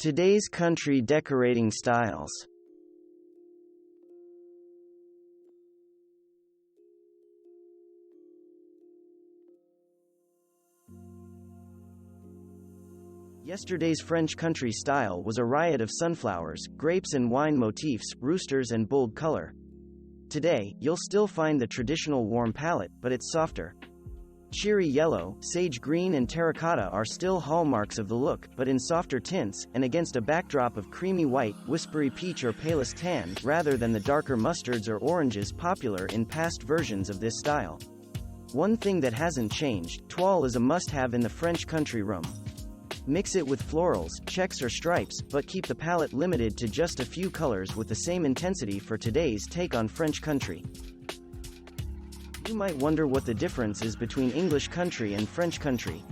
Today's country decorating styles. Yesterday's French country style was a riot of sunflowers, grapes and wine motifs, roosters and bold color. Today, you'll still find the traditional warm palette, but it's softer. Cheery yellow, sage green and terracotta are still hallmarks of the look, but in softer tints, and against a backdrop of creamy white, whispery peach or palest tan, rather than the darker mustards or oranges popular in past versions of this style. One thing that hasn't changed, toile is a must-have in the French country room. Mix it with florals, checks or stripes, but keep the palette limited to just a few colors with the same intensity for today's take on French country. You might wonder what the difference is between English country and French country.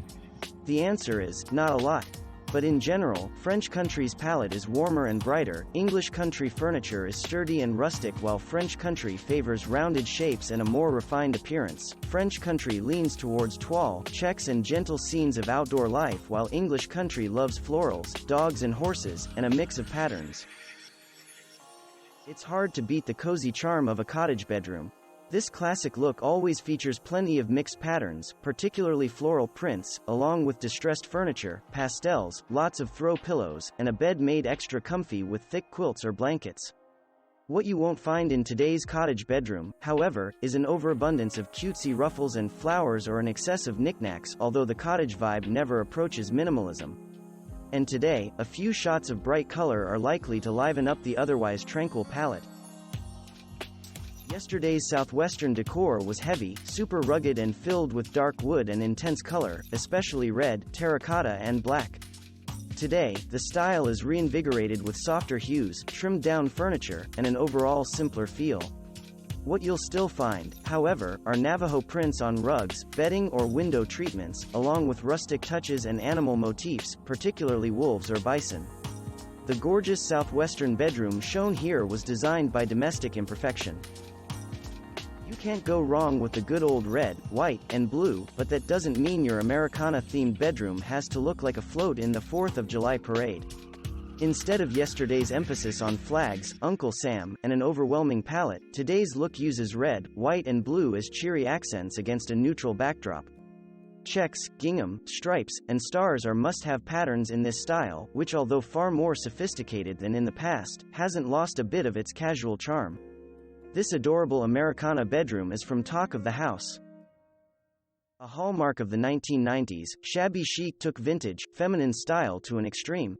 The answer is, not a lot. But in general, French country's palette is warmer and brighter, English country furniture is sturdy and rustic while French country favors rounded shapes and a more refined appearance. French country leans towards toile, checks and gentle scenes of outdoor life while English country loves florals, dogs and horses, and a mix of patterns. It's hard to beat the cozy charm of a cottage bedroom. This classic look always features plenty of mixed patterns, particularly floral prints, along with distressed furniture, pastels, lots of throw pillows, and a bed made extra comfy with thick quilts or blankets. What you won't find in today's cottage bedroom, however, is an overabundance of cutesy ruffles and flowers or an excess of knickknacks, although the cottage vibe never approaches minimalism. And today, a few shots of bright color are likely to liven up the otherwise tranquil palette. Yesterday's Southwestern decor was heavy, super rugged and filled with dark wood and intense color, especially red, terracotta and black. Today, the style is reinvigorated with softer hues, trimmed-down furniture, and an overall simpler feel. What you'll still find, however, are Navajo prints on rugs, bedding or window treatments, along with rustic touches and animal motifs, particularly wolves or bison. The gorgeous Southwestern bedroom shown here was designed by Domestic Imperfection. You can't go wrong with the good old red, white, and blue, but that doesn't mean your Americana-themed bedroom has to look like a float in the 4th of July parade. Instead of yesterday's emphasis on flags, Uncle Sam, and an overwhelming palette, today's look uses red, white and blue as cheery accents against a neutral backdrop. Checks, gingham, stripes, and stars are must-have patterns in this style, which although far more sophisticated than in the past, hasn't lost a bit of its casual charm. This adorable Americana bedroom is from Talk of the House. A hallmark of the 1990s, Shabby Chic took vintage, feminine style to an extreme.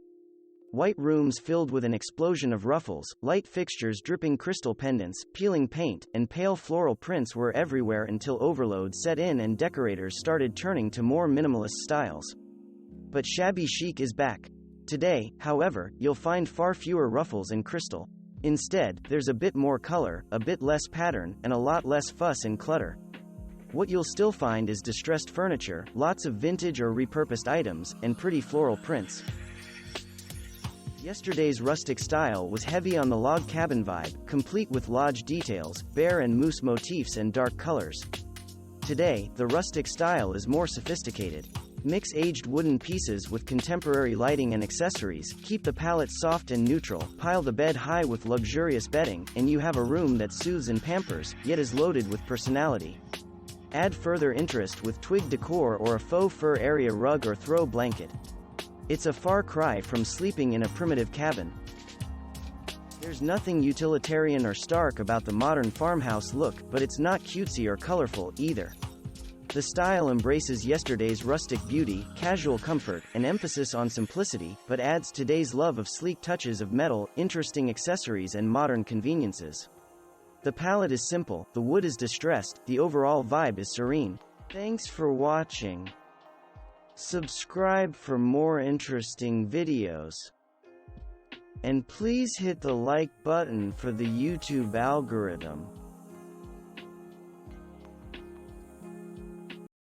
White rooms filled with an explosion of ruffles, light fixtures dripping crystal pendants, peeling paint, and pale floral prints were everywhere until overload set in and decorators started turning to more minimalist styles. But Shabby Chic is back. Today, however, you'll find far fewer ruffles and crystal. Instead, there's a bit more color, a bit less pattern, and a lot less fuss and clutter. What you'll still find is distressed furniture, lots of vintage or repurposed items, and pretty floral prints. Yesterday's rustic style was heavy on the log cabin vibe, complete with lodge details, bear and moose motifs and dark colors. Today, the rustic style is more sophisticated. Mix aged wooden pieces with contemporary lighting and accessories, keep the palette soft and neutral, pile the bed high with luxurious bedding, and you have a room that soothes and pampers, yet is loaded with personality. Add further interest with twig decor or a faux fur area rug or throw blanket. It's a far cry from sleeping in a primitive cabin. There's nothing utilitarian or stark about the modern farmhouse look, but it's not cutesy or colorful either. The style embraces yesterday's rustic beauty, casual comfort, and emphasis on simplicity, but adds today's love of sleek touches of metal, interesting accessories and modern conveniences. The palette is simple, the wood is distressed, the overall vibe is serene. Thanks for watching. Subscribe for more interesting videos. And please hit the like button for the YouTube algorithm.